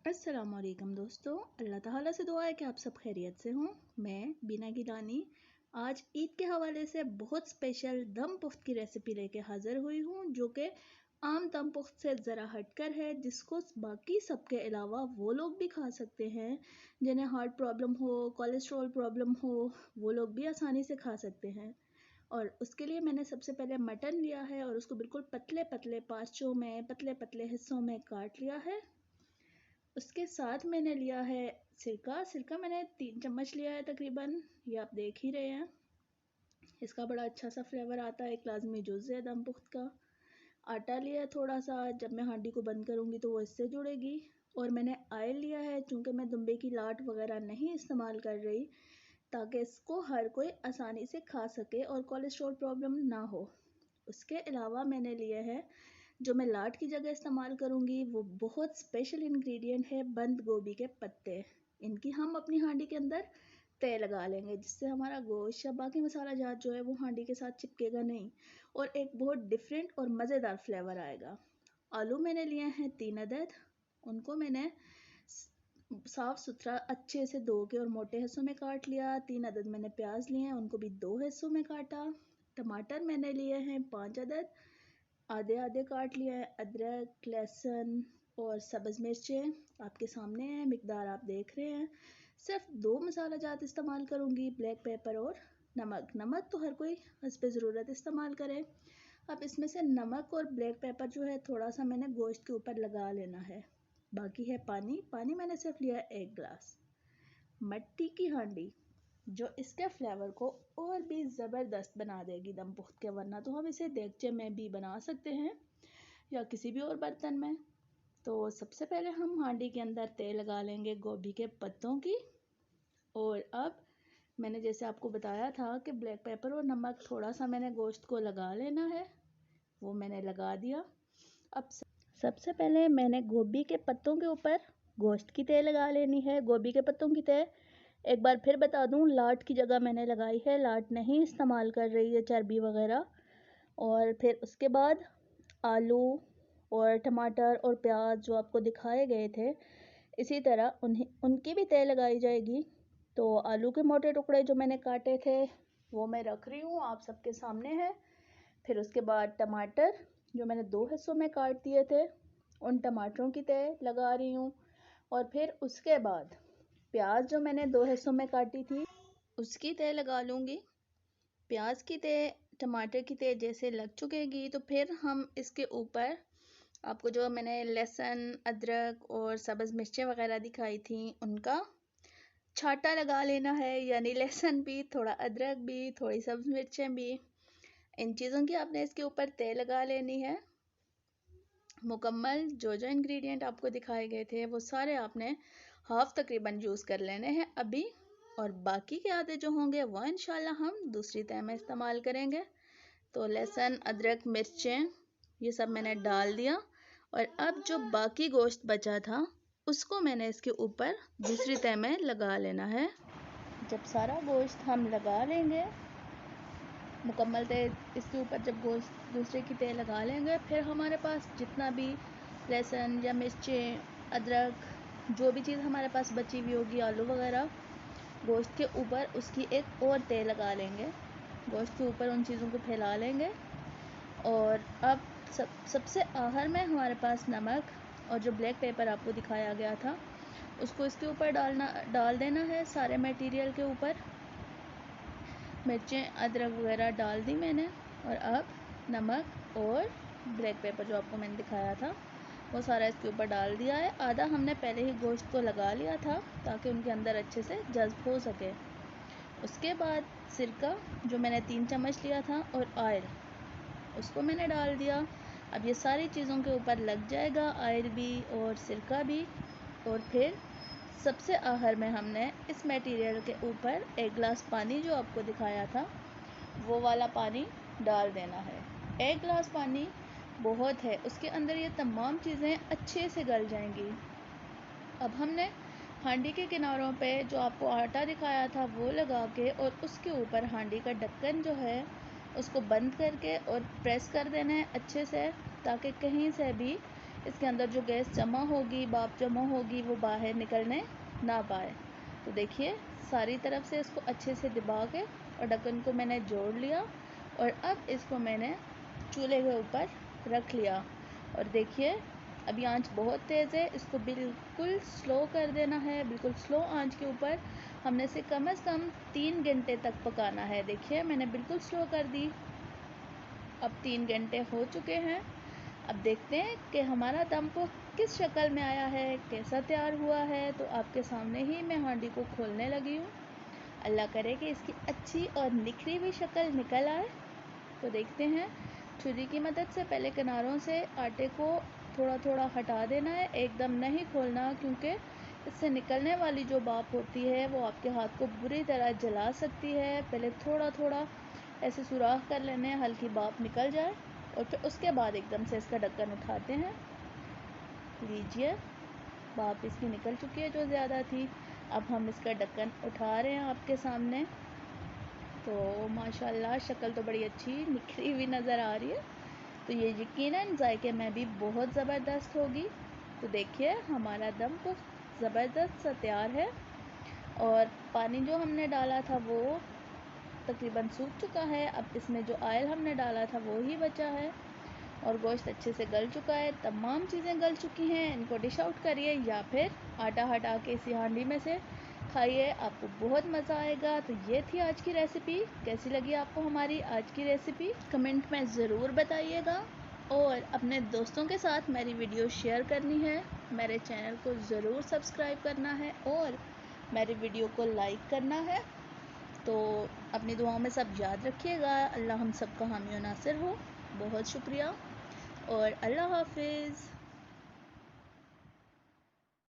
अस्सलामुअलैकुम दोस्तों, अल्लाह ताला से दुआ है कि आप सब खैरियत से हों। मैं बीना गिलानी आज ईद के हवाले से बहुत स्पेशल दम पुख्त की रेसिपी लेके हाज़िर हुई हूँ, जो कि आम दम पुख्त से ज़रा हटकर है, जिसको बाकी सबके अलावा वो लोग भी खा सकते हैं जिन्हें हार्ट प्रॉब्लम हो, कोलेस्ट्रॉल प्रॉब्लम हो, वो लोग भी आसानी से खा सकते हैं। और उसके लिए मैंने सबसे पहले मटन लिया है और उसको बिल्कुल पतले पतले पाँचों में पतले पतले हिस्सों में काट लिया है। उसके साथ मैंने लिया है सिरका मैंने 3 चम्मच लिया है तकरीबन, ये आप देख ही रहे हैं। इसका बड़ा अच्छा सा फ्लेवर आता है, एक लाजमी जुज़ है दम पुख्त का। आटा लिया है थोड़ा सा, जब मैं हांडी को बंद करूँगी तो वो इससे जुड़ेगी। और मैंने ऑयल लिया है, चूँकि मैं दुम्बे की लाट वगैरह नहीं इस्तेमाल कर रही, ताकि इसको हर कोई आसानी से खा सके और कोलेस्ट्रॉल प्रॉब्लम ना हो। उसके अलावा मैंने लिए है, जो मैं लाट की जगह इस्तेमाल करूँगी, वो बहुत स्पेशल इंग्रेडिएंट है बंद गोभी के पत्ते। इनकी हम अपनी हांडी के अंदर तय लगा लेंगे, जिससे हमारा गोश्त या बाकी मसाला जात जो है वो हांडी के साथ चिपकेगा नहीं और एक बहुत डिफरेंट और मज़ेदार फ्लेवर आएगा। आलू मैंने लिए हैं 3 अदद। उनको मैंने साफ़ सुथरा अच्छे से धो के और मोटे हिस्सों में काट लिया। 3 अदद मैंने प्याज लिए हैं, उनको भी 2 हिस्सों में काटा। टमाटर मैंने लिए हैं 5 अदद, आधे आधे काट लिया है। अदरक, लहसुन और सब्ज़ मिर्चें आपके सामने हैं, मिकदार आप देख रहे हैं। सिर्फ 2 मसाला जात इस्तेमाल करूँगी, ब्लैक पेपर और नमक। नमक तो हर कोई हस्बे ज़रूरत इस्तेमाल करे। अब इसमें से नमक और ब्लैक पेपर जो है थोड़ा सा मैंने गोश्त के ऊपर लगा लेना है। बाकी है पानी। पानी मैंने सिर्फ लिया है 1 गिलास। मट्टी की हांडी जो इसके फ्लेवर को और भी ज़बरदस्त बना देगी दम पुख्त के, वरना तो हम इसे देगचे में भी बना सकते हैं या किसी भी और बर्तन में। तो सबसे पहले हम हांडी के अंदर तेल लगा लेंगे गोभी के पत्तों की। और अब मैंने जैसे आपको बताया था कि ब्लैक पेपर और नमक थोड़ा सा मैंने गोश्त को लगा लेना है, वो मैंने लगा दिया। अब सबसे पहले मैंने गोभी के पत्तों के ऊपर गोश्त की तय लगा लेनी है। गोभी के पत्तों की तय एक बार फिर बता दूं, लाट की जगह मैंने लगाई है, लाट नहीं इस्तेमाल कर रही है चर्बी वगैरह। और फिर उसके बाद आलू और टमाटर और प्याज जो आपको दिखाए गए थे, इसी तरह उनकी भी तय लगाई जाएगी। तो आलू के मोटे टुकड़े जो मैंने काटे थे वो मैं रख रही हूँ, आप सबके सामने है। फिर उसके बाद टमाटर जो मैंने 2 हिस्सों में काट दिए थे, उन टमाटरों की तय लगा रही हूँ। और फिर उसके बाद प्याज जो मैंने 2 हिस्सों में काटी थी, उसकी तय लगा लूँगी। प्याज की तय, टमाटर की तय जैसे लग चुकेगी, तो फिर हम इसके ऊपर आपको जो मैंने लहसुन, अदरक और सब्ज़ मिर्चें वगैरह दिखाई थी, उनका छाटा लगा लेना है, यानी लहसुन भी, थोड़ा अदरक भी, थोड़ी सब्ज़ मिर्चें भी। इन चीज़ों की आपने इसके ऊपर तय लगा लेनी है। मुकम्मल जो जो इंग्रेडिएंट आपको दिखाए गए थे वो सारे आपने हाफ तकरीबन यूज़ कर लेने हैं अभी, और बाकी के आधे जो होंगे वो इंशाल्लाह हम दूसरी तय में इस्तेमाल करेंगे। तो लहसुन, अदरक, मिर्चें ये सब मैंने डाल दिया। और अब जो बाकी गोश्त बचा था उसको मैंने इसके ऊपर दूसरी तय में लगा लेना है। जब सारा गोश्त हम लगा लेंगे मुकम्मल तय इसके ऊपर, जब गोश्त दूसरे की तय लगा लेंगे, फिर हमारे पास जितना भी लहसुन या मिर्चें, अदरक, जो भी चीज़ हमारे पास बची हुई होगी, आलू वगैरह, गोश्त के ऊपर उसकी एक और तय लगा लेंगे। गोश्त के ऊपर उन चीज़ों को फैला लेंगे। और अब सबसे आखिर में हमारे पास नमक और जो ब्लैक पेपर आपको दिखाया गया था उसको इसके ऊपर डाल देना है, सारे मटेरियल के ऊपर। मिर्चें, अदरक वगैरह डाल दी मैंने। और अब नमक और ब्लैक पेपर जो आपको मैंने दिखाया था वो सारा इसके ऊपर डाल दिया है। आधा हमने पहले ही गोश्त को लगा लिया था ताकि उनके अंदर अच्छे से जज़्ब हो सके। उसके बाद सिरका जो मैंने 3 चम्मच लिया था और ऑयल उसको मैंने डाल दिया। अब ये सारी चीज़ों के ऊपर लग जाएगा, ऑयल भी और सिरका भी। और फिर सबसे आखिर में हमने इस मटेरियल के ऊपर 1 गिलास पानी जो आपको दिखाया था वो वाला पानी डाल देना है। 1 गिलास पानी बहुत है, उसके अंदर ये तमाम चीज़ें अच्छे से गल जाएंगी। अब हमने हांडी के किनारों पे जो आपको आटा दिखाया था वो लगा के और उसके ऊपर हांडी का ढक्कन जो है उसको बंद करके और प्रेस कर देना है अच्छे से, ताकि कहीं से भी इसके अंदर जो गैस जमा होगी, भाप जमा होगी, वो बाहर निकलने ना पाए। तो देखिए सारी तरफ से इसको अच्छे से दबा के और ढक्कन को मैंने जोड़ लिया और अब इसको मैंने चूल्हे के ऊपर रख लिया। और देखिए अभी आंच बहुत तेज़ है, इसको बिल्कुल स्लो कर देना है। बिल्कुल स्लो आंच के ऊपर हमने इसे कम से कम 3 घंटे तक पकाना है। देखिए मैंने बिल्कुल स्लो कर दी। अब 3 घंटे हो चुके हैं। अब देखते हैं कि हमारा दम पोस्त किस शक्ल में आया है, कैसा तैयार हुआ है। तो आपके सामने ही मैं हांडी को खोलने लगी हूँ। अल्लाह करे कि इसकी अच्छी और निखरी हुई शक्ल निकल आए। तो देखते हैं, छुरी की मदद से पहले किनारों से आटे को थोड़ा थोड़ा हटा देना है, एकदम नहीं खोलना, क्योंकि इससे निकलने वाली जो भाप होती है वो आपके हाथ को बुरी तरह जला सकती है। पहले थोड़ा थोड़ा ऐसे सुराख कर लेने, हल्की भाप निकल जाए और फिर उसके बाद एकदम से इसका ढक्कन उठाते हैं। लीजिए भाप इसकी निकल चुकी है जो ज़्यादा थी। अब हम इसका ढक्कन उठा रहे हैं आपके सामने। तो माशाल्लाह शक्ल तो बड़ी अच्छी निखरी हुई नज़र आ रही है। तो ये यकीनन जायके में भी बहुत ज़बरदस्त होगी। तो देखिए हमारा दम तो ज़बरदस्त सा तैयार है और पानी जो हमने डाला था वो तकरीबन सूख चुका है। अब इसमें जो ऑयल हमने डाला था वो ही बचा है और गोश्त अच्छे से गल चुका है। तमाम चीज़ें गल चुकी हैं। इनको डिश आउट करिए या फिर आटा हटा के इसी हांडी में से खाइए, आपको बहुत मज़ा आएगा। तो ये थी आज की रेसिपी। कैसी लगी आपको हमारी आज की रेसिपी कमेंट में ज़रूर बताइएगा और अपने दोस्तों के साथ मेरी वीडियो शेयर करनी है। मेरे चैनल को ज़रूर सब्सक्राइब करना है और मेरी वीडियो को लाइक करना है। तो अपनी दुआओं में सब याद रखिएगा। अल्लाह हम सब का हामी और नासिर हो। बहुत शुक्रिया और अल्लाह हाफिज़।